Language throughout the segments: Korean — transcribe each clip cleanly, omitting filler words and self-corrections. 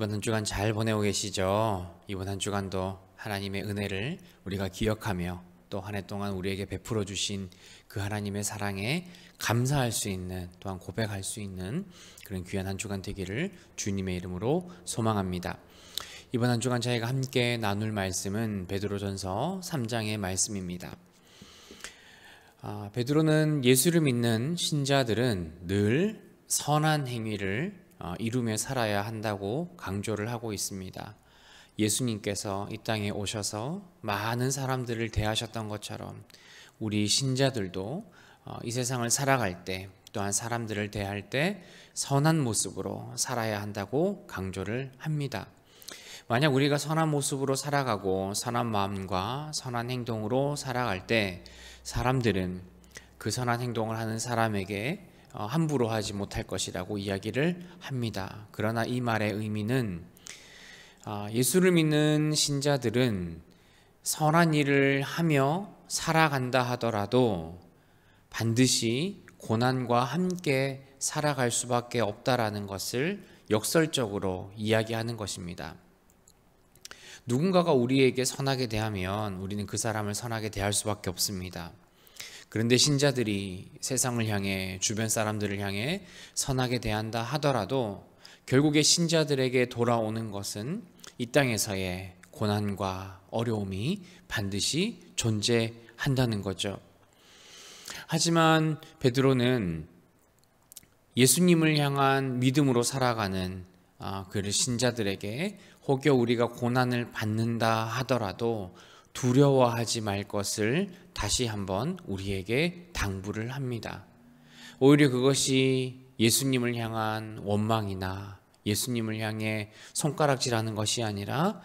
이번 한 주간 잘 보내고 계시죠? 이번 한 주간도 하나님의 은혜를 우리가 기억하며 또 한 해 동안 우리에게 베풀어 주신 그 하나님의 사랑에 감사할 수 있는, 또한 고백할 수 있는 그런 귀한 한 주간 되기를 주님의 이름으로 소망합니다. 이번 한 주간 저희가 함께 나눌 말씀은 베드로전서 3장의 말씀입니다. 베드로는 예수를 믿는 신자들은 늘 선한 행위를 이루며 살아야 한다고 강조를 하고 있습니다. 예수님께서 이 땅에 오셔서 많은 사람들을 대하셨던 것처럼 우리 신자들도 이 세상을 살아갈 때, 또한 사람들을 대할 때 선한 모습으로 살아야 한다고 강조를 합니다. 만약 우리가 선한 모습으로 살아가고 선한 마음과 선한 행동으로 살아갈 때 사람들은 그 선한 행동을 하는 사람에게 함부로 하지 못할 것이라고 이야기를 합니다. 그러나 이 말의 의미는 예수를 믿는 신자들은 선한 일을 하며 살아간다 하더라도 반드시 고난과 함께 살아갈 수밖에 없다라는 것을 역설적으로 이야기하는 것입니다. 누군가가 우리에게 선하게 대하면 우리는 그 사람을 선하게 대할 수밖에 없습니다. 그런데 신자들이 세상을 향해, 주변 사람들을 향해 선하게 대한다 하더라도 결국에 신자들에게 돌아오는 것은 이 땅에서의 고난과 어려움이 반드시 존재한다는 거죠. 하지만 베드로는 예수님을 향한 믿음으로 살아가는 그 신자들에게 혹여 우리가 고난을 받는다 하더라도 두려워하지 말 것을 다시 한번 우리에게 당부를 합니다. 오히려 그것이 예수님을 향한 원망이나 예수님을 향해 손가락질하는 것이 아니라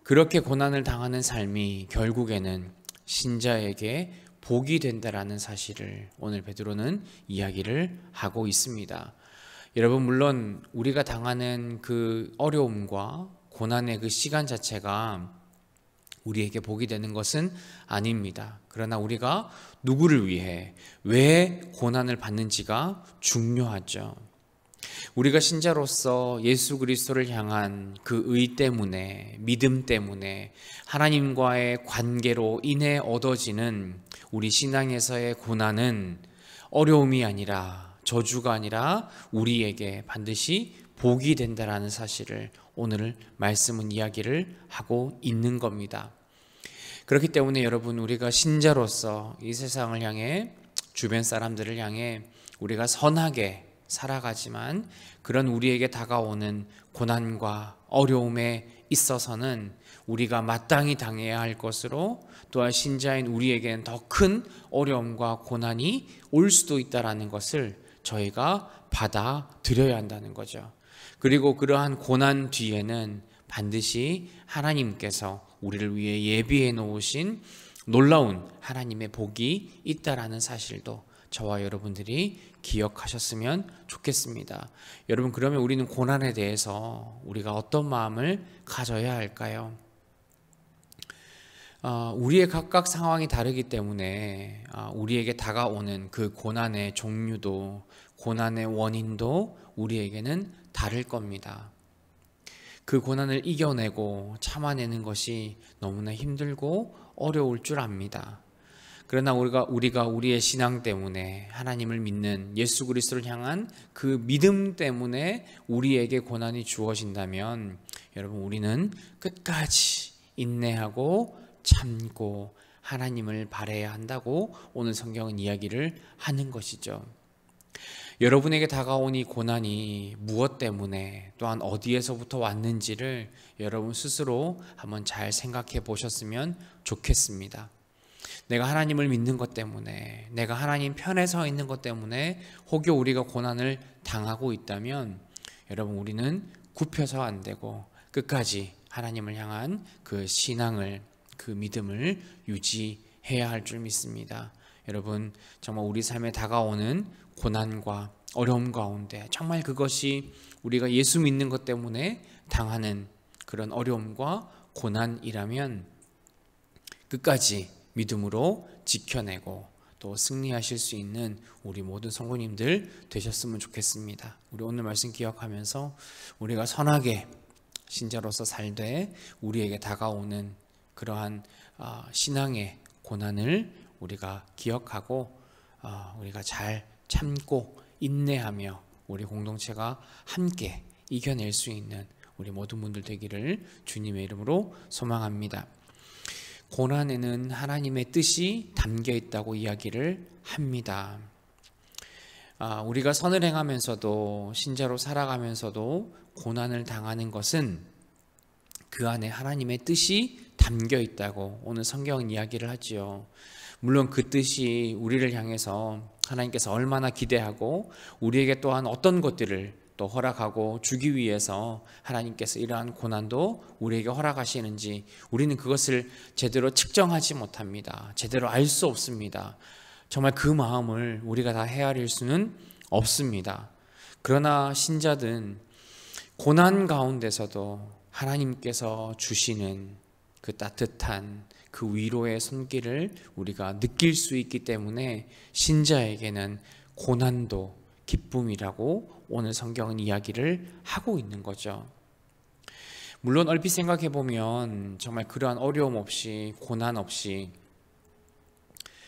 그렇게 고난을 당하는 삶이 결국에는 신자에게 복이 된다라는 사실을 오늘 베드로는 이야기를 하고 있습니다. 여러분, 물론 우리가 당하는 그 어려움과 고난의 그 시간 자체가 우리에게 복이 되는 것은 아닙니다. 그러나 우리가 누구를 위해 왜 고난을 받는지가 중요하죠. 우리가 신자로서 예수 그리스도를 향한 그 의 때문에, 믿음 때문에 하나님과의 관계로 인해 얻어지는 우리 신앙에서의 고난은 어려움이 아니라, 저주가 아니라 우리에게 반드시 복이 된다라는 사실을 오늘 말씀은 이야기를 하고 있는 겁니다. 그렇기 때문에 여러분, 우리가 신자로서 이 세상을 향해, 주변 사람들을 향해 우리가 선하게 살아가지만 그런 우리에게 다가오는 고난과 어려움에 있어서는 우리가 마땅히 당해야 할 것으로, 또한 신자인 우리에게는 더 큰 어려움과 고난이 올 수도 있다는 것을 저희가 받아들여야 한다는 거죠. 그리고 그러한 고난 뒤에는 반드시 하나님께서 우리를 위해 예비해 놓으신 놀라운 하나님의 복이 있다라는 사실도 저와 여러분들이 기억하셨으면 좋겠습니다. 여러분, 그러면 우리는 고난에 대해서 우리가 어떤 마음을 가져야 할까요? 우리의 각각 상황이 다르기 때문에 우리에게 다가오는 그 고난의 종류도, 고난의 원인도 우리에게는 다를 겁니다. 그 고난을 이겨내고 참아내는 것이 너무나 힘들고 어려울 줄 압니다. 그러나 우리가 우리의 신앙 때문에, 하나님을 믿는 예수 그리스도를 향한 그 믿음 때문에 우리에게 고난이 주어진다면 여러분, 우리는 끝까지 인내하고 참고 하나님을 바라야 한다고 오늘 성경은 이야기를 하는 것이죠. 여러분에게 다가온 이 고난이 무엇 때문에, 또한 어디에서부터 왔는지를 여러분 스스로 한번 잘 생각해 보셨으면 좋겠습니다. 내가 하나님을 믿는 것 때문에, 내가 하나님 편에 서 있는 것 때문에 혹여 우리가 고난을 당하고 있다면 여러분, 우리는 굽혀서 안 되고 끝까지 하나님을 향한 그 신앙을, 그 믿음을 유지해야 할 줄 믿습니다. 여러분, 정말 우리 삶에 다가오는 고난과 어려움 가운데 정말 그것이 우리가 예수 믿는 것 때문에 당하는 그런 어려움과 고난이라면 끝까지 믿음으로 지켜내고 또 승리하실 수 있는 우리 모든 성도님들 되셨으면 좋겠습니다. 우리 오늘 말씀 기억하면서 우리가 선하게 신자로서 살되 우리에게 다가오는 그러한 신앙의 고난을 우리가 기억하고 우리가 잘 참고 인내하며 우리 공동체가 함께 이겨낼 수 있는 우리 모든 분들 되기를 주님의 이름으로 소망합니다. 고난에는 하나님의 뜻이 담겨 있다고 이야기를 합니다. 우리가 선을 행하면서도 신자로 살아가면서도 고난을 당하는 것은 그 안에 하나님의 뜻이 담겨 있다고 오늘 성경은 이야기를 하지요. 물론 그 뜻이 우리를 향해서 하나님께서 얼마나 기대하고 우리에게 또한 어떤 것들을 또 허락하고 주기 위해서 하나님께서 이러한 고난도 우리에게 허락하시는지 우리는 그것을 제대로 측정하지 못합니다. 제대로 알 수 없습니다. 정말 그 마음을 우리가 다 헤아릴 수는 없습니다. 그러나 신자든 고난 가운데서도 하나님께서 주시는 그 따뜻한 그 위로의 손길을 우리가 느낄 수 있기 때문에 신자에게는 고난도 기쁨이라고 오늘 성경은 이야기를 하고 있는 거죠. 물론 얼핏 생각해 보면 정말 그러한 어려움 없이 고난 없이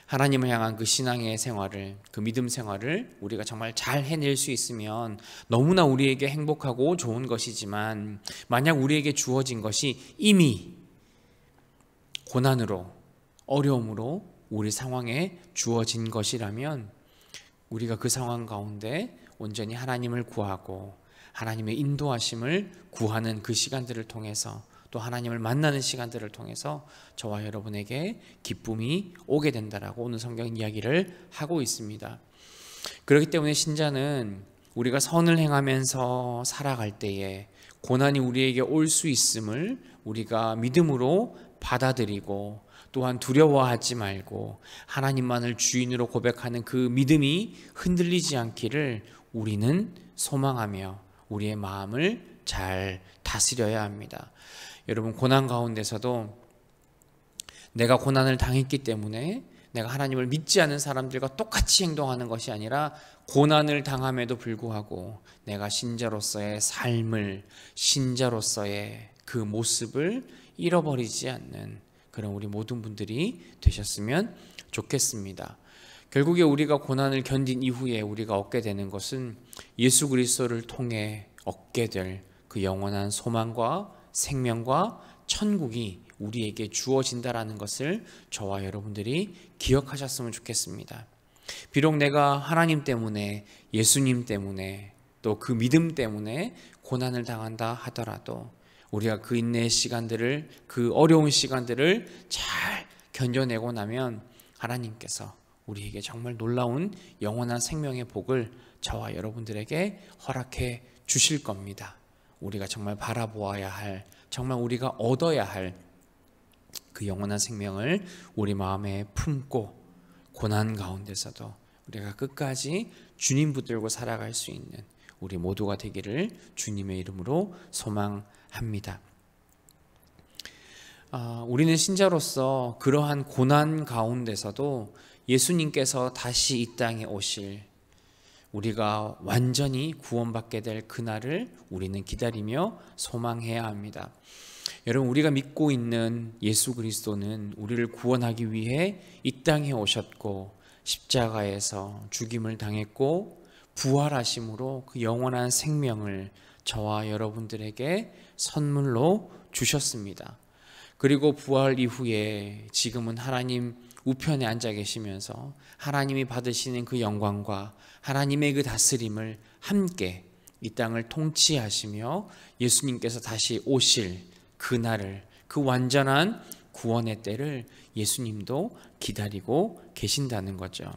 하나님을 향한 그 신앙의 생활을, 그 믿음 생활을 우리가 정말 잘 해낼 수 있으면 너무나 우리에게 행복하고 좋은 것이지만, 만약 우리에게 주어진 것이 이미 고난으로, 어려움으로 우리 상황에 주어진 것이라면 우리가 그 상황 가운데 온전히 하나님을 구하고 하나님의 인도하심을 구하는 그 시간들을 통해서, 또 하나님을 만나는 시간들을 통해서 저와 여러분에게 기쁨이 오게 된다라고 오늘 성경 이야기를 하고 있습니다. 그렇기 때문에 신자는 우리가 선을 행하면서 살아갈 때에 고난이 우리에게 올 수 있음을 우리가 믿음으로 받아들이고, 또한 두려워하지 말고 하나님만을 주인으로 고백하는 그 믿음이 흔들리지 않기를 우리는 소망하며 우리의 마음을 잘 다스려야 합니다. 여러분, 고난 가운데서도 내가 고난을 당했기 때문에 내가 하나님을 믿지 않는 사람들과 똑같이 행동하는 것이 아니라, 고난을 당함에도 불구하고 내가 신자로서의 삶을, 신자로서의 그 모습을 잃어버리지 않는 그런 우리 모든 분들이 되셨으면 좋겠습니다. 결국에 우리가 고난을 견딘 이후에 우리가 얻게 되는 것은 예수 그리스도를 통해 얻게 될 그 영원한 소망과 생명과 천국이 우리에게 주어진다라는 것을 저와 여러분들이 기억하셨으면 좋겠습니다. 비록 내가 하나님 때문에, 예수님 때문에, 또 그 믿음 때문에 고난을 당한다 하더라도 우리가 그 인내의 시간들을, 그 어려운 시간들을 잘 견뎌내고 나면 하나님께서 우리에게 정말 놀라운 영원한 생명의 복을 저와 여러분들에게 허락해 주실 겁니다. 우리가 정말 바라보아야 할, 정말 우리가 얻어야 할 그 영원한 생명을 우리 마음에 품고 고난 가운데서도 우리가 끝까지 주님 붙들고 살아갈 수 있는 우리 모두가 되기를 주님의 이름으로 소망합니다. 우리는 신자로서 그러한 고난 가운데서도 예수님께서 다시 이 땅에 오실, 우리가 완전히 구원받게 될 그날을 우리는 기다리며 소망해야 합니다. 여러분, 우리가 믿고 있는 예수 그리스도는 우리를 구원하기 위해 이 땅에 오셨고 십자가에서 죽임을 당했고 부활하심으로 그 영원한 생명을 저와 여러분들에게 선물로 주셨습니다. 그리고 부활 이후에 지금은 하나님 우편에 앉아 계시면서 하나님이 받으시는 그 영광과 하나님의 그 다스림을 함께 이 땅을 통치하시며 예수님께서 다시 오실 그날을, 그 완전한 구원의 때를 예수님도 기다리고 계신다는 거죠.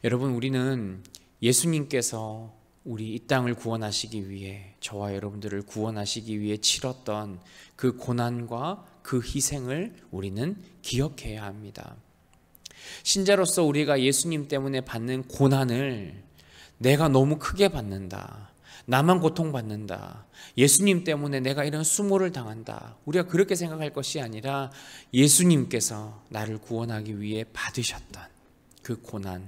여러분, 우리는 예수님께서 우리 이 땅을 구원하시기 위해, 저와 여러분들을 구원하시기 위해 치렀던 그 고난과 그 희생을 우리는 기억해야 합니다. 신자로서 우리가 예수님 때문에 받는 고난을 내가 너무 크게 받는다, 나만 고통받는다, 예수님 때문에 내가 이런 수모를 당한다, 우리가 그렇게 생각할 것이 아니라 예수님께서 나를 구원하기 위해 받으셨던 그 고난,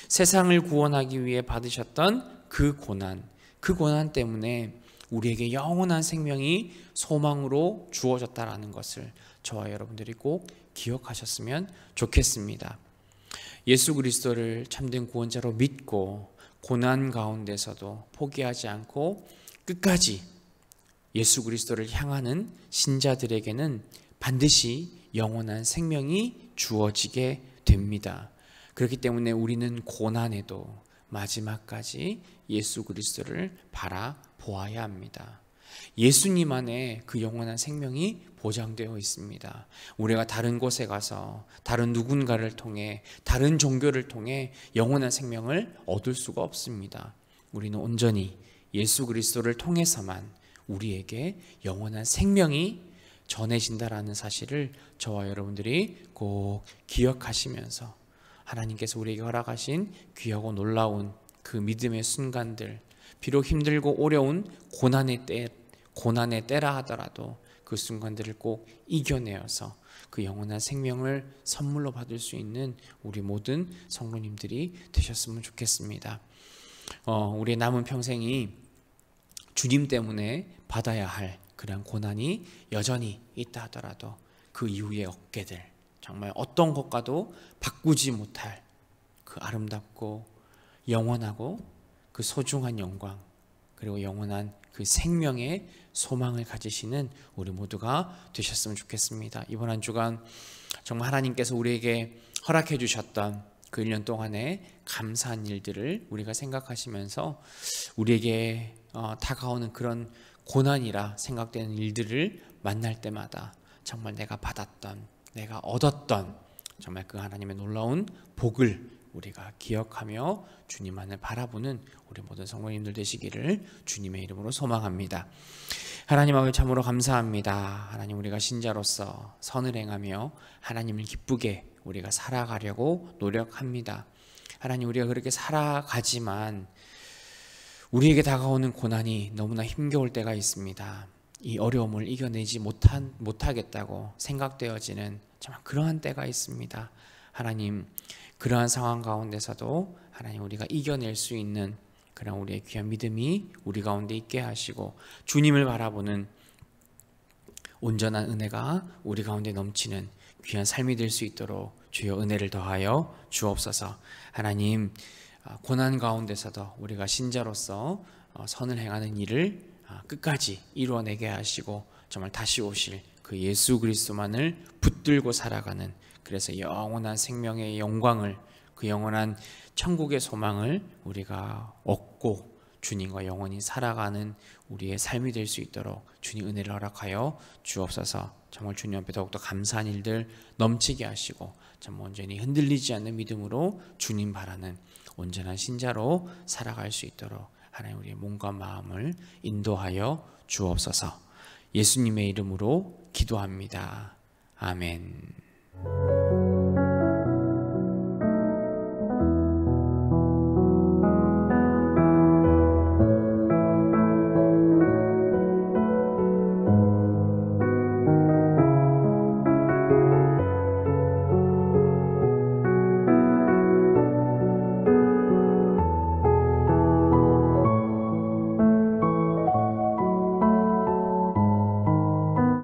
세상을 구원하기 위해 받으셨던 그 고난 때문에 우리에게 영원한 생명이 소망으로 주어졌다라는 것을 저와 여러분들이 꼭 기억하셨으면 좋겠습니다. 예수 그리스도를 참된 구원자로 믿고 고난 가운데서도 포기하지 않고 끝까지 예수 그리스도를 향하는 신자들에게는 반드시 영원한 생명이 주어지게 됩니다. 그렇기 때문에 우리는 고난에도 마지막까지 예수 그리스도를 바라보아야 합니다. 예수님 안에 그 영원한 생명이 보장되어 있습니다. 우리가 다른 곳에 가서 다른 누군가를 통해 다른 종교를 통해 영원한 생명을 얻을 수가 없습니다. 우리는 온전히 예수 그리스도를 통해서만 우리에게 영원한 생명이 전해진다라는 사실을 저와 여러분들이 꼭 기억하시면서 하나님께서 우리에게 허락하신 귀하고 놀라운 그 믿음의 순간들, 비록 힘들고 어려운 고난의 때라 하더라도 그 순간들을 꼭 이겨내어서 그 영원한 생명을 선물로 받을 수 있는 우리 모든 성도님들이 되셨으면 좋겠습니다. 우리의 남은 평생이 주님 때문에 받아야 할 그런 고난이 여전히 있다 하더라도 그 이후에 얻게 될 정말 어떤 것과도 바꾸지 못할 그 아름답고 영원하고 그 소중한 영광, 그리고 영원한 그 생명의 소망을 가지시는 우리 모두가 되셨으면 좋겠습니다. 이번 한 주간 정말 하나님께서 우리에게 허락해 주셨던 그 1년 동안의 감사한 일들을 우리가 생각하시면서 우리에게 다가오는 그런 고난이라 생각되는 일들을 만날 때마다 정말 내가 받았던, 내가 얻었던 정말 그 하나님의 놀라운 복을 우리가 기억하며 주님만을 바라보는 우리 모든 성도님들 되시기를 주님의 이름으로 소망합니다. 하나님 아버지 참으로 감사합니다. 하나님, 우리가 신자로서 선을 행하며 하나님을 기쁘게 우리가 살아가려고 노력합니다. 하나님, 우리가 그렇게 살아가지만 우리에게 다가오는 고난이 너무나 힘겨울 때가 있습니다. 이 어려움을 이겨내지 못하겠다고 생각되어지는 정말 그러한 때가 있습니다. 하나님, 그러한 상황 가운데서도 하나님, 우리가 이겨낼 수 있는 그런 우리의 귀한 믿음이 우리 가운데 있게 하시고 주님을 바라보는 온전한 은혜가 우리 가운데 넘치는 귀한 삶이 될 수 있도록 주여 은혜를 더하여 주옵소서. 하나님, 고난 가운데서도 우리가 신자로서 선을 행하는 일을 끝까지 이루어내게 하시고 정말 다시 오실 그 예수 그리스도만을 붙들고 살아가는, 그래서 영원한 생명의 영광을, 그 영원한 천국의 소망을 우리가 얻고 주님과 영원히 살아가는 우리의 삶이 될 수 있도록 주님 은혜를 허락하여 주옵소서. 정말 주님 앞에 더욱더 감사한 일들 넘치게 하시고 정말 온전히 흔들리지 않는 믿음으로 주님 바라는 온전한 신자로 살아갈 수 있도록 하나님 우리의 몸과 마음을 인도하여 주옵소서. 예수님의 이름으로 기도합니다. 아멘.